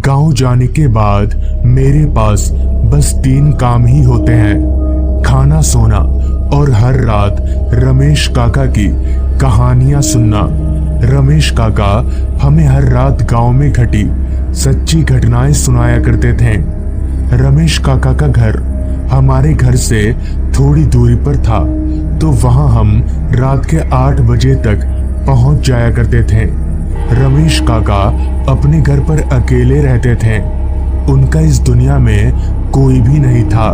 गांव जाने के बाद मेरे पास बस 3 काम ही होते हैं, खाना, सोना और हर रात रमेश काका की कहानियां सुनना। रमेश काका हमें हर रात गांव में घटी सच्ची घटनाएं सुनाया करते थे। रमेश काका का घर हमारे घर से थोड़ी दूरी पर था, तो वहां हम रात के 8 बजे तक पहुंच जाया करते थे। रमेश काका अपने घर पर अकेले रहते थे। उनका इस दुनिया में कोई भी नहीं था,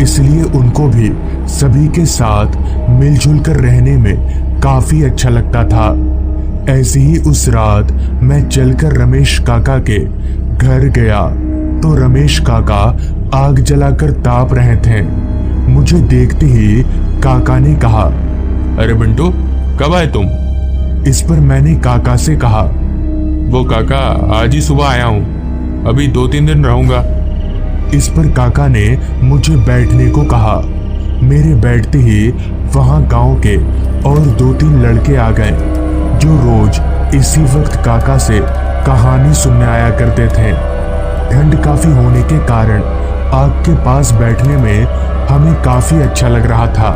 इसलिए उनको भी सभी के साथ मिलजुल कर रहने में काफी अच्छा लगता था। ऐसे ही उस रात मैं चलकर रमेश काका के घर गया तो रमेश काका आग जलाकर ताप रहे थे। मुझे देखते ही काका ने कहा, अरे बंटू, कब आए तुम? इस पर मैंने काका से कहा, वो काका, आज ही सुबह आया हूँ, अभी 2-3 दिन रहूंगा। इस पर काका ने मुझे बैठने को कहा। मेरे बैठते ही वहां गांव के और 2-3 लड़के आ गए, जो रोज इसी वक्त काका से कहानी सुनने आया करते थे। ठंड काफी होने के कारण आग के पास बैठने में हमें काफी अच्छा लग रहा था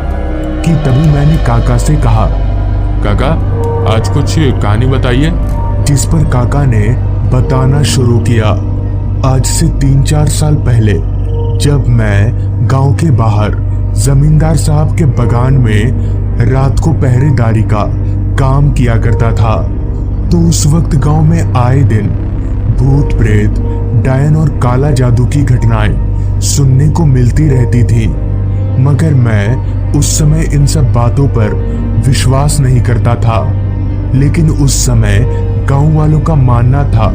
कि तभी मैंने काका से कहा, काका, आज कुछ कहानी बताइए। जिस पर काका ने बताना शुरू किया। आज से 3-4 साल पहले जब मैं गांव के बाहर जमींदार साहब के बगान में रात को पहरेदारी का काम किया करता था, तो उस वक्त गांव में आए दिन भूत प्रेत, डायन और काला जादू की घटनाएं सुनने को मिलती रहती थी। मगर मैं उस समय इन सब बातों पर विश्वास नहीं करता था। लेकिन उस समय गांव वालों का मानना था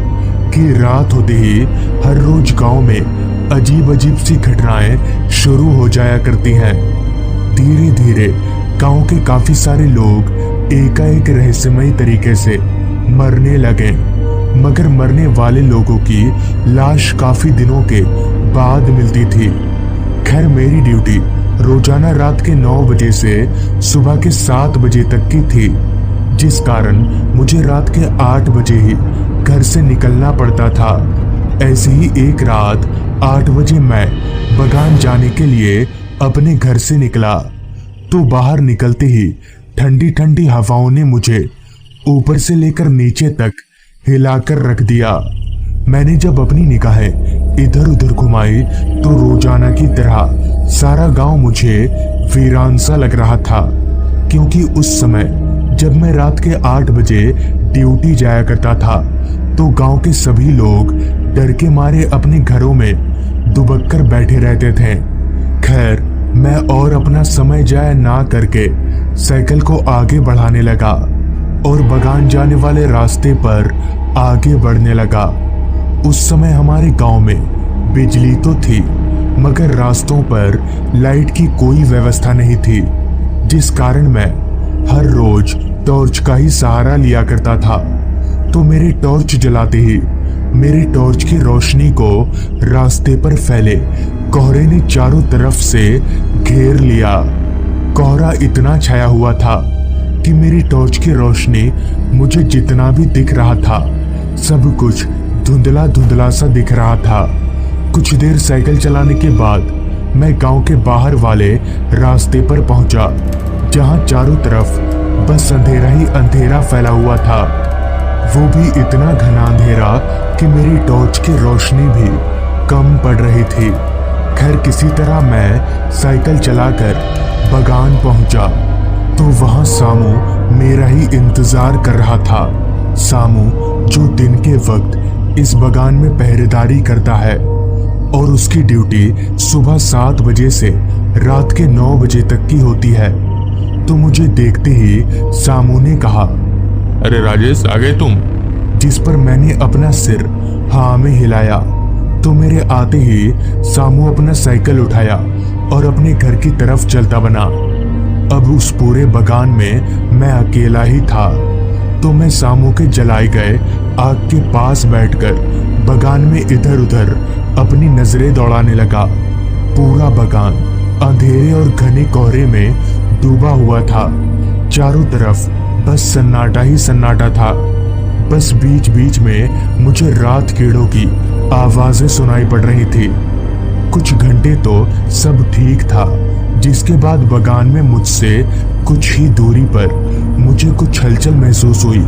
कि रात होते ही हर रोज गांव में अजीब अजीब सी घटनाएं शुरू हो जाया करती हैं। धीरे धीरे गांव के काफी सारे लोग एकाएक रहस्यमयी तरीके से मरने लगे, मगर मरने वाले लोगों की लाश काफी दिनों के बाद मिलती थी। खैर, मेरी ड्यूटी रोजाना रात के 9 बजे से सुबह के 7 बजे तक की थी, जिस कारण मुझे रात के 8 बजे ही घर से निकलना पड़ता था। ऐसे ही एक रात 8 बजे मैं बगान जाने के लिए अपने घर से निकला, तो बाहर निकलते ही ठंडी ठंडी हवाओं ने मुझे ऊपर से लेकर नीचे तक हिलाकर रख दिया। मैंने जब अपनी निगाहें इधर उधर घुमाई तो रोजाना की तरह सारा गांव मुझे वीरान सा लग रहा था, क्योंकि उस समय जब मैं रात के 8 बजे ड्यूटी जाया करता था तो गांव के सभी लोग डर के मारे अपने घरों में दुबक कर बैठे रहते थे। खैर, मैं और अपना समय जाया ना करके साइकिल को आगे बढ़ाने लगा और बगान जाने वाले रास्ते पर आगे बढ़ने लगा। उस समय हमारे गांव में बिजली तो थी, मगर रास्तों पर लाइट की कोई व्यवस्था नहीं थी, जिस कारण मैं हर रोज टॉर्च का ही सहारा लिया करता था। तो मेरे टॉर्च जलाते ही मेरे टॉर्च की रोशनी को रास्ते पर फैले कोहरे ने चारों तरफ से घेर लिया। कोहरा इतना छाया हुआ था कि मेरी टॉर्च की रोशनी मुझे जितना भी दिख रहा था, सब कुछ धुंधला धुंधला सा दिख रहा था। कुछ देर साइकिल चलाने के बाद मैं गांव के बाहर वाले रास्ते पर पहुंचा, जहां चारों तरफ बस अंधेरा ही अंधेरा फैला हुआ था, वो भी इतना घना अंधेरा कि मेरी टॉर्च की रोशनी भी कम पड़ रही थी। खैर, किसी तरह मैं साइकिल चलाकर बगान पहुंचा तो वहां सामू मेरा ही इंतजार कर रहा था। सामू जो दिन के वक्त इस बगान में पहरेदारी करता है और उसकी ड्यूटी सुबह 7 बजे से रात के 9 बजे तक की होती है। तो मुझे देखते ही सामू ने कहा, अरे राजेश, आ गए तुम? जिस पर मैंने अपना सिर हाँ में हिलाया तो मेरे आते ही सामू अपना साइकिल उठाया और अपने घर की तरफ चलता बना। अब उस पूरे बगान में मैं अकेला ही था, तो मैं सामू के जलाए गए आग के पास बैठकर बगान में इधर उधर अपनी नजरें दौड़ाने लगा। पूरा बगान अंधेरे और घने कोहरे में डूबा हुआ था। चारों तरफ बस सन्नाटा ही सन्नाटा था। बस बीच बीच में मुझे रात कीड़ों की आवाजें सुनाई पड़ रही थी। कुछ घंटे तो सब ठीक था, जिसके बाद बगान में मुझसे कुछ ही दूरी पर मुझे कुछ हलचल महसूस हुई।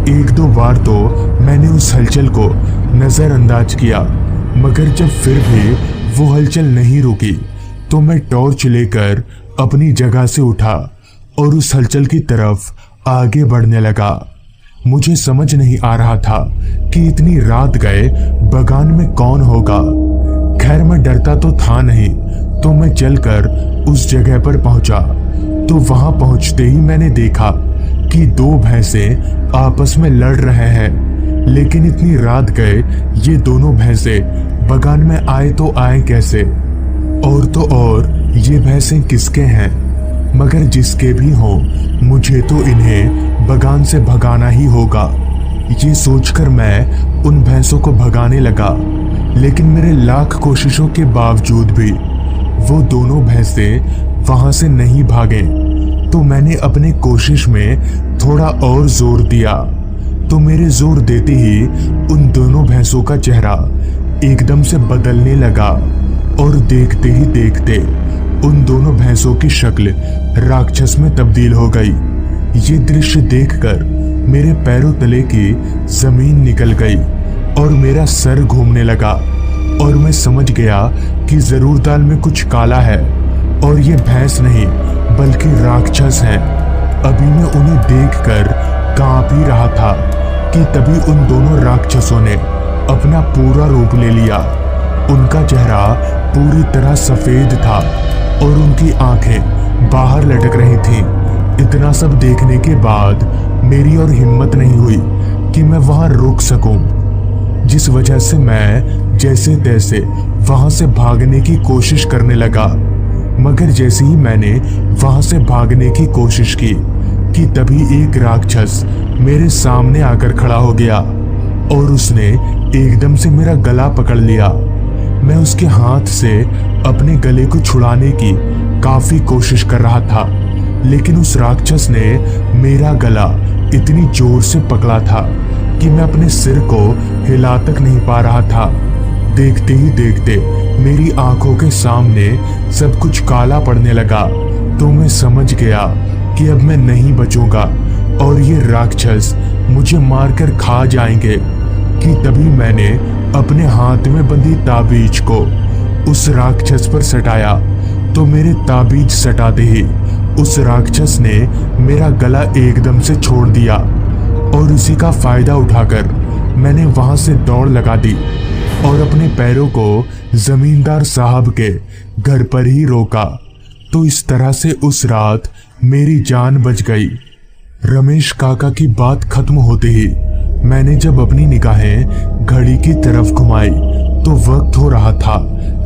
एक दो बार तो मैंने उस हलचल को नजरअंदाज किया, मगर जब फिर भी वो हलचल नहीं रुकी तो मैं टॉर्च लेकर अपनी जगह से उठा और उस हलचल की तरफ आगे बढ़ने लगा। मुझे समझ नहीं आ रहा था कि इतनी रात गए बगान में कौन होगा। खैर मैं डरता तो था नहीं, तो मैं चलकर उस जगह पर पहुंचा। तो वहां पहुंचते ही मैंने देखा कि दो भैंसें आपस में लड़ रहे हैं। लेकिन इतनी रात गए ये दोनों भैंसें बगान में आए तो आए कैसे? और तो और ये भैंसें किसके हैं? मगर जिसके भी हों, मुझे तो इन्हें बगान से भगाना ही होगा। ये सोचकर मैं उन भैंसों को भगाने लगा, लेकिन मेरे लाख कोशिशों के बावजूद भी वो दोनों भैंसें वहां से नहीं भागे। तो मैंने अपने कोशिश में थोड़ा और जोर दिया, तो मेरे जोर देते ही उन दोनों भैंसों का चेहरा एकदम से बदलने लगा और देखते ही देखते उन दोनों भैंसों की शक्ल राक्षस में तब्दील हो गई। ये दृश्य देखकर मेरे पैरों तले की जमीन निकल गई और मेरा सर घूमने लगा और मैं समझ गया कि जरूर दाल में कुछ काला है और ये भैंस नहीं बल्कि राक्षस हैं। अभी मैं उन्हें देखकर कांप ही रहा था कि तभी उन दोनों राक्षसों ने अपना पूरा रूप ले लिया। उनका चेहरा पूरी तरह सफेद था और उनकी आंखें बाहर लटक रही थीं। इतना सब देखने के बाद मेरी और हिम्मत नहीं हुई कि मैं वहां रुक सकूं, जिस वजह से मैं जैसे तैसे वहां से भागने की कोशिश करने लगा। मगर जैसे ही मैंने वहां से भागने की कोशिश की कि तभी एक राक्षस मेरे सामने आकर खड़ा हो गया और उसने एकदम से मेरा गला पकड़ लिया। मैं उसके हाथ से अपने गले को छुड़ाने की काफी कोशिश कर रहा था, लेकिन उस राक्षस ने मेरा गला इतनी जोर से पकड़ा था कि मैं अपने सिर को हिला तक नहीं पा रहा था। देखते ही देखते मेरी आंखों के सामने सब कुछ काला पड़ने लगा। तो मैं समझ गया कि अब मैं नहीं बचूंगा और ये राक्षस मुझे मारकर खा जाएंगे कि तभी मैंने अपने हाथ में बंधी ताबीज को उस राक्षस पर सटाया। तो मेरे ताबीज सटाते ही उस राक्षस ने मेरा गला एकदम से छोड़ दिया और इसी का फायदा उठाकर मैंने वहां से दौड़ लगा दी और अपने पैरों को जमींदार साहब के घर पर ही रोका। तो इस तरह से उस रात मेरी जान बच गई। रमेश काका की बात खत्म होते ही मैंने जब अपनी निगाहें घड़ी की तरफ घुमाई तो वक्त हो रहा था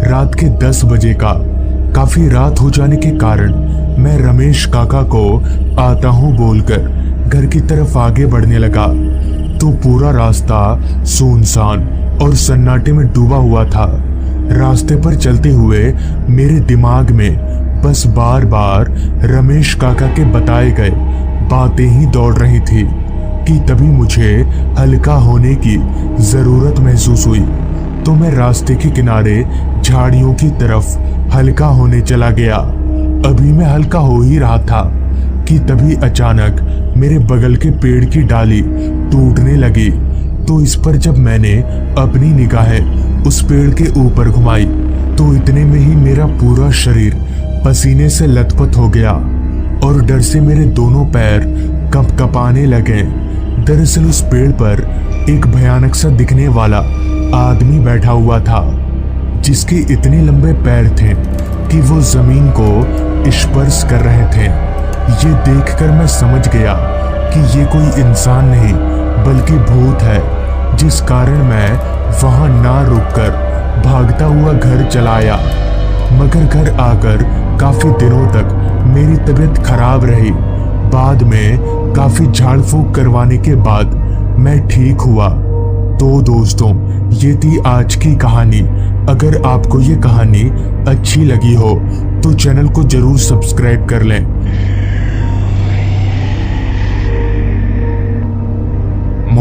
रात के 10 बजे का। काफी रात हो जाने के कारण मैं रमेश काका को आता हूं बोलकर घर की तरफ आगे बढ़ने लगा। तो पूरा रास्ता सुनसान और सन्नाटे में डूबा हुआ था। रास्ते पर चलते हुए मेरे दिमाग में बस बार बार रमेश काका के बताए गए बातें ही दौड़ रही थी कि तभी मुझे हल्का होने की जरूरत महसूस हुई। तो मैं रास्ते के किनारे झाड़ियों की तरफ हल्का होने चला गया। अभी मैं हल्का हो ही रहा था कि तभी अचानक मेरे बगल के पेड़ की डाली टूटने लगी। तो इस पर जब मैंने अपनी निगाहें उस पेड़ के ऊपर घुमाई तो इतने में ही मेरा पूरा शरीर पसीने से लथपथ हो गया और डर से मेरे दोनों पैर कपकपाने लगे। दरअसल उस पेड़ पर एक भयानक सा दिखने वाला आदमी बैठा हुआ था, जिसके इतने लंबे पैर थे कि वो जमीन को स्पर्श कर रहे थे। ये देखकर मैं समझ गया कि ये कोई इंसान नहीं बल्कि भूत है, जिस कारण मैं वहां ना रुककर भागता हुआ घर चला आया। मगर घर आकर काफी दिनों तक मेरी तबीयत खराब रही। बाद में काफी झाड़ फूक करवाने के बाद मैं ठीक हुआ। तो दोस्तों, ये थी आज की कहानी। अगर आपको ये कहानी अच्छी लगी हो तो चैनल को जरूर सब्सक्राइब कर लें।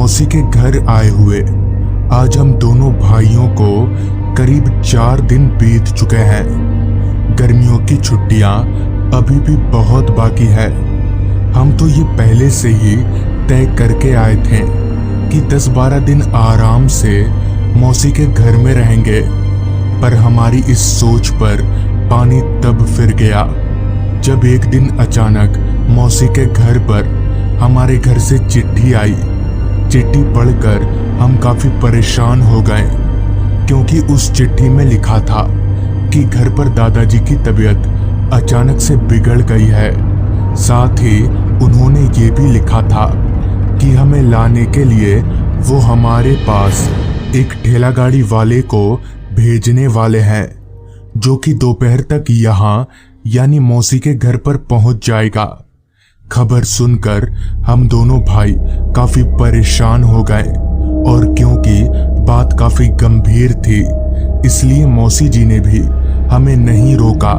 मौसी के घर आए हुए आज हम दोनों भाइयों को करीब 4 दिन बीत चुके हैं। गर्मियों की छुट्टियां अभी भी बहुत बाकी है। हम तो ये पहले से ही तय करके आए थे कि 10-12 दिन आराम से मौसी के घर में रहेंगे, पर हमारी इस सोच पर पानी तब फिर गया जब एक दिन अचानक मौसी के घर पर हमारे घर से चिट्ठी आई। चिट्ठी पढ़कर हम काफी परेशान हो गए, क्योंकि उस चिट्ठी में लिखा था कि घर पर दादाजी की तबीयत अचानक से बिगड़ गई है। साथ ही उन्होंने ये भी लिखा था कि हमें लाने के लिए वो हमारे पास एक ठेला गाड़ी वाले को भेजने वाले हैं, जो कि दोपहर तक यहाँ यानी मौसी के घर पर पहुंच जाएगा। खबर सुनकर हम दोनों भाई काफी परेशान हो गए, और क्योंकि बात काफी गंभीर थी इसलिए मौसी जी ने भी हमें नहीं रोका।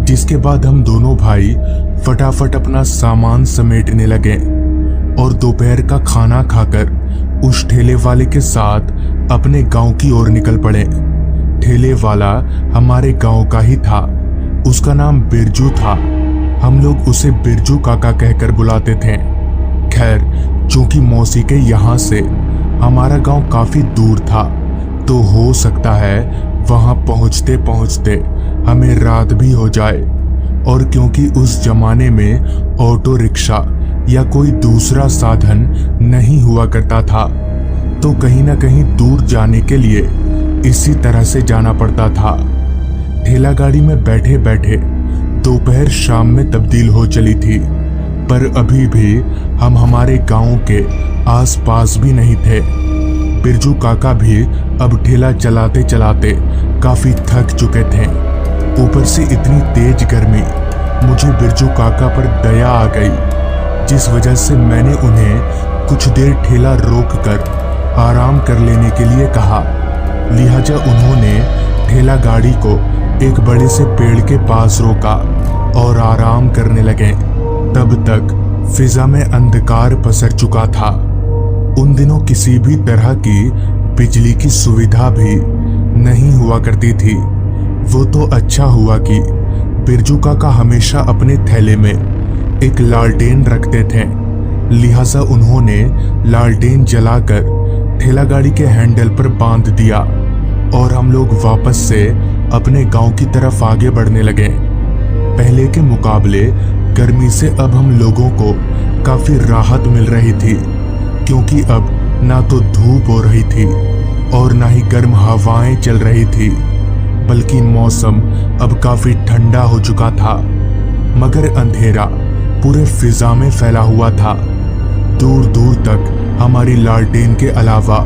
जिसके बाद हम दोनों भाई फटाफट अपना सामान समेटने लगे और दोपहर का खाना खाकर उस ठेले वाले के साथ अपने गांव की ओर निकल पड़े। ठेले वाला हमारे गांव का ही था। उसका नाम बिरजू था। हम लोग उसे बिरजू काका कहकर बुलाते थे। खैर, चूंकि मौसी के यहाँ से हमारा गांव काफी दूर था, तो हो सकता है वहां पहुंचते पहुंचते हमें रात भी हो जाए। और क्योंकि उस जमाने में ऑटो रिक्शा या कोई दूसरा साधन नहीं हुआ करता था, तो कहीं ना कहीं दूर जाने के लिए इसी तरह से जाना पड़ता था। ठेला गाड़ी में बैठे बैठे दोपहर शाम में तब्दील हो चली थी, पर अभी भी हम हमारे गांव के आसपास भी नहीं थे। बिरजू काका भी अब ठेला चलाते चलाते काफी थक चुके थे। ऊपर से इतनी तेज गर्मी, मुझे बिरजू काका पर दया आ गई, जिस वजह से मैंने उन्हें कुछ देर ठेला रोककर आराम कर लेने के लिए कहा। लिहाजा उन्होंने ठेला गाड़ी को एक बड़े से पेड़ के पास रोका और आराम करने लगे। तब तक फिजा में अंधकार पसर चुका था। उन दिनों किसी भी तरह की बिजली की सुविधा भी नहीं हुआ करती थी। वो तो अच्छा हुआ कि बिरजू काका हमेशा अपने थैले में एक लालटेन रखते थे। लिहाजा उन्होंने लालटेन जलाकर ठेला गाड़ी के हैंडल पर बांध दिया और हम लोग वापस से अपने गांव की तरफ आगे बढ़ने लगे। पहले के मुकाबले गर्मी से अब हम लोगों को काफी राहत मिल रही थी, क्योंकि अब ना तो धूप हो रही थी और ना ही गर्म हवाएं चल रही थी, बल्कि मौसम अब काफी ठंडा हो चुका था। मगर अंधेरा पूरे फिजा में फैला हुआ था। दूर दूर तक हमारी लालटेन के अलावा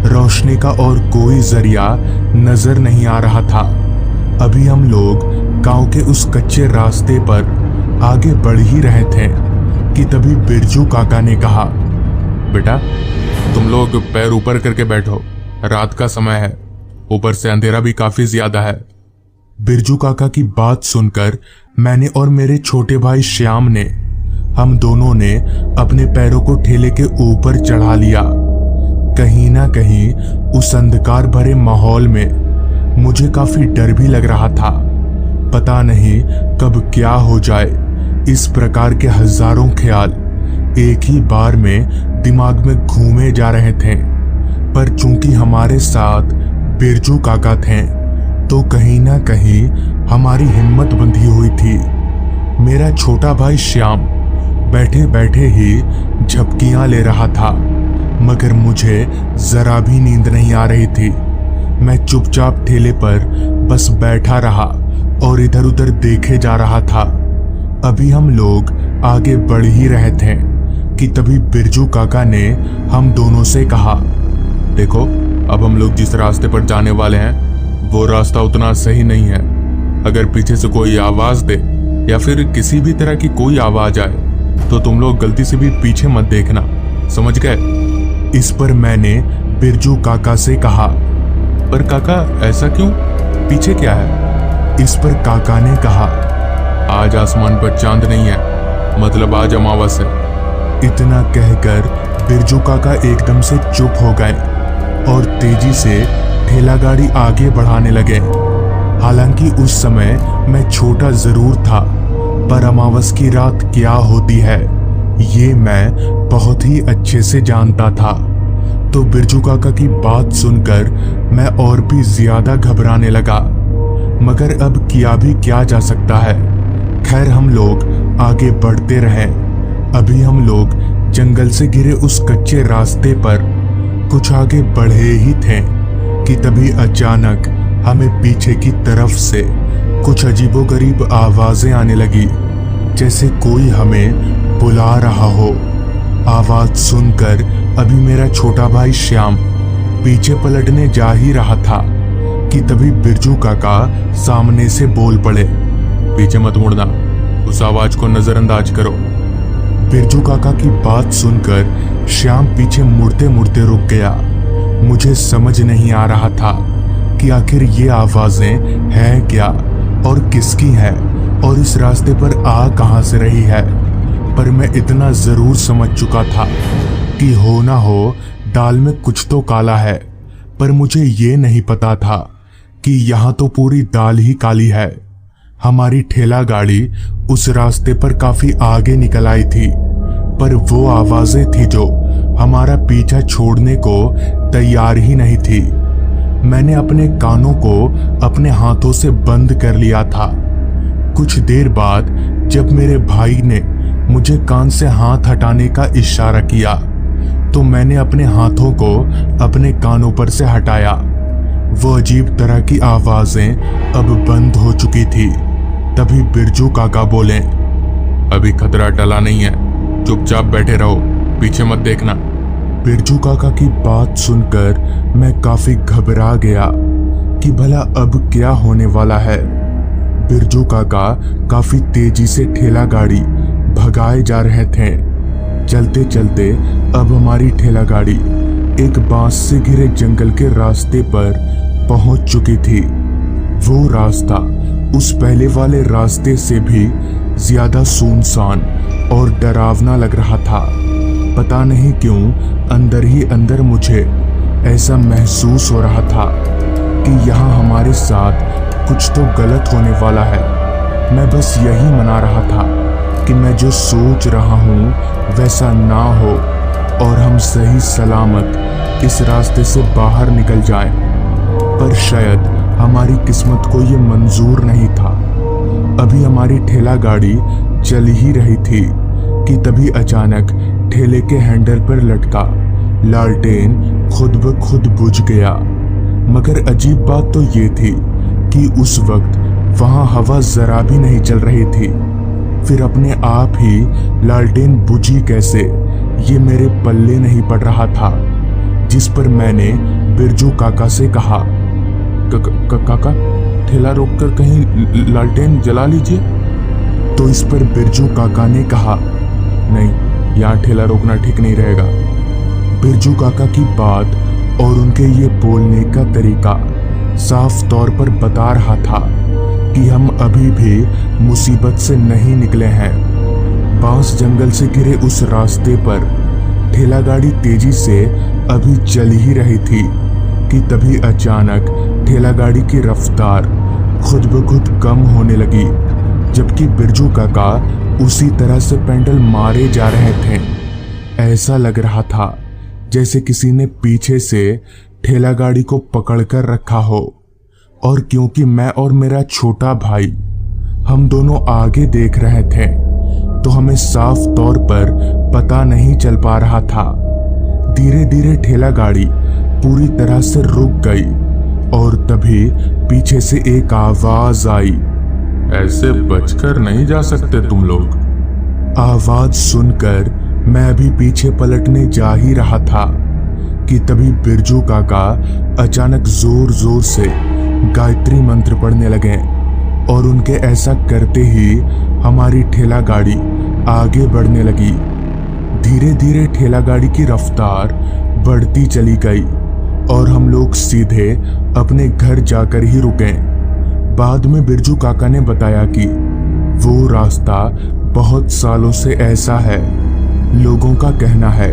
रोशनी का और कोई जरिया नजर नहीं आ रहा था। अभी हम लोग गांव के उस कच्चे रास्ते पर आगे बढ़ ही रहे थे कि तभी बिरजू काका ने कहा, बेटा, तुम लोग पैर ऊपर करके बैठो, रात का समय है, ऊपर से अंधेरा भी काफी ज्यादा है। बिरजू काका की बात सुनकर मैंने और मेरे छोटे भाई श्याम ने, हम दोनों ने अपने पैरों को ठेले के ऊपर चढ़ा लिया। कहीं ना कहीं उस अंधकार भरे माहौल में मुझे काफी डर भी लग रहा था। पता नहीं कब क्या हो जाए। इस प्रकार के हजारों ख्याल एक ही बार में दिमाग में घूमे जा रहे थे, पर चूंकि हमारे साथ बिरजू काका थे, तो कहीं ना कहीं हमारी हिम्मत बंधी हुई थी। मेरा छोटा भाई श्याम बैठे बैठे ही झपकियां ले रहा था, मगर मुझे जरा भी नींद नहीं आ रही थी। मैं चुपचाप ठेले पर बस बैठा रहा और इधर उधर देखे जा रहा था। अभी हम लोग आगे बढ़ ही रहे थे कि तभी बिरजू काका ने हम दोनों से कहा, देखो, अब हम लोग जिस रास्ते पर जाने वाले हैं वो रास्ता उतना सही नहीं है। अगर पीछे से कोई आवाज दे या फिर किसी भी तरह की कोई आवाज आए तो तुम लोग गलती से भी पीछे मत देखना, समझ गए? इस पर मैंने बिरजू काका से कहा, पर काका ऐसा क्यों, पीछे क्या है? इस पर काका ने कहा, आज आसमान पर चांद नहीं है, मतलब आज अमावस है। इतना कहकर बिरजू काका एकदम से चुप हो गए और तेजी से ठेला गाड़ी आगे बढ़ाने लगे। हालांकि उस समय मैं छोटा जरूर था, पर अमावस की रात क्या होती है ये मैं बहुत ही अच्छे से जानता था। तो बिरजू काका की बात सुनकर मैं और भी ज्यादा घबराने लगा, मगर अब किया भी क्या जा सकता है। खैर हम लोग आगे बढ़ते रहे। अभी हम लोग जंगल से घिरे उस कच्चे रास्ते पर कुछ आगे बढ़े ही थे कि तभी अचानक हमें पीछे की तरफ से कुछ अजीबोगरीब आवाजें आने लगी, जैसे कोई हमें बुला रहा हो। आवाज सुनकर अभी मेरा छोटा भाई श्याम पीछे पलटने जा ही रहा था कि तभी बिरजू काका सामने से बोल पड़े, पीछे मत मुड़ना, उस आवाज को नजरअंदाज करो। बिरजू काका की बात सुनकर श्याम पीछे मुड़ते मुड़ते रुक गया। मुझे समझ नहीं आ रहा था कि आखिर ये आवाजें हैं क्या और किसकी हैं और इस रास्ते पर आ कहां से रही है। पर मैं इतना जरूर समझ चुका था कि हो ना हो दाल में कुछ तो काला है, पर मुझे ये नहीं पता था कि यहाँ तो पूरी दाल ही काली है। हमारी ठेला गाड़ी उस रास्ते पर काफी आगे निकल आई थी, पर वो आवाजें थी जो हमारा पीछा छोड़ने को तैयार ही नहीं थी। मैंने अपने कानों को अपने हाथों से बंद कर लिया था। कुछ देर बाद जब मेरे भाई ने मुझे कान से हाथ हटाने का इशारा किया तो मैंने अपने हाथों को अपने कानों पर से हटाया। वो अजीब तरह की आवाजें अब बंद हो चुकी थी। तभी बिरजू काका बोले, अभी खतरा टला नहीं है, चुपचाप बैठे रहो, पीछे मत देखना। बिरजू काका की बात सुनकर मैं काफी घबरा गया कि भला अब क्या होने वाला है। बिरजू काका काफी तेजी से ठेला गाड़ी भगाए जा रहे थे। चलते चलते अब हमारी ठेला गाड़ी एक बांस से घिरे जंगल के रास्ते पर पहुंच चुकी थी। वो रास्ता उस पहले वाले रास्ते से भी ज्यादा सुनसान और डरावना लग रहा था। पता नहीं क्यों अंदर ही अंदर मुझे ऐसा महसूस हो रहा था कि यहाँ हमारे साथ कुछ तो गलत होने वाला है। मैं बस यही मना रहा था कि मैं जो सोच रहा हूँ वैसा ना हो और हम सही सलामत इस रास्ते से बाहर निकल जाएं। पर शायद हमारी किस्मत को ये मंजूर नहीं था। अभी हमारी ठेला गाड़ी चल ही रही थी कि तभी अचानक ठेले के हैंडल पर लटका लालटेन खुद ब खुद बुझ गया। मगर अजीब बात तो ये थी कि उस वक्त वहां हवा जरा भी नहीं चल रही थी। फिर अपने आप ही लालटेन बुझी कैसे ये मेरे पल्ले नहीं पड़ रहा था। जिस पर मैंने बिरजू काका से कहा, काका ठेला रोककर कहीं लालटेन जला लीजिए। तो इस पर बिरजू काका ने कहा, नहीं, यहाँ ठेला रोकना ठीक नहीं रहेगा। बिरजू काका की बात और उनके ये बोलने का तरीका साफ तौर पर बता रहा था कि हम अभी भी मुसीबत से नहीं निकले हैं। बांस जंगल से घिरे उस रास्ते पर ठेला गाड़ी तेजी से अभी चल ही रही थी कि तभी अचानक ठेला गाड़ी की रफ्तार खुद ब खुद कम होने लगी, जबकि बिरजू काका उसी तरह से पेंडल मारे जा रहे थे। ऐसा लग रहा था जैसे किसी ने पीछे से ठेला गाड़ी को पकड़कर रखा हो। और क्योंकि मैं और मेरा छोटा भाई हम दोनों आगे देख रहे थे तो हमें साफ तौर पर पता नहीं चल पा रहा था। धीरे धीरे ठेला गाड़ी पूरी तरह से रुक गई और तभी पीछे से एक आवाज आई, ऐसे बचकर नहीं जा सकते तुम लोग। आवाज सुनकर मैं अभी पीछे पलटने जा ही रहा था कि तभी बिरजू काका अचानक जोर जोर से गायत्री मंत्र पढ़ने लगे और उनके ऐसा करते ही हमारी ठेला गाड़ी आगे बढ़ने लगी। धीरे धीरे ठेला गाड़ी की रफ्तार बढ़ती चली गई और हम लोग सीधे अपने घर जाकर ही रुके। बाद में बिरजू काका ने बताया कि वो रास्ता बहुत सालों से ऐसा है, लोगों का कहना है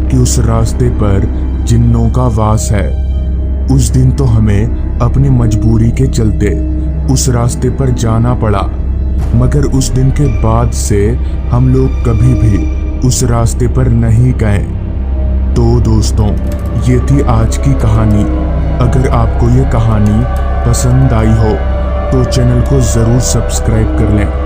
कि उस रास्ते पर जिन्नों का वास है। उस दिन तो हमें अपनी मजबूरी के चलते उस रास्ते पर जाना पड़ा, मगर उस दिन के बाद से हम लोग कभी भी उस रास्ते पर नहीं गए। तो दोस्तों, ये थी आज की कहानी। अगर आपको ये कहानी पसंद आई हो तो चैनल को ज़रूर सब्सक्राइब कर लें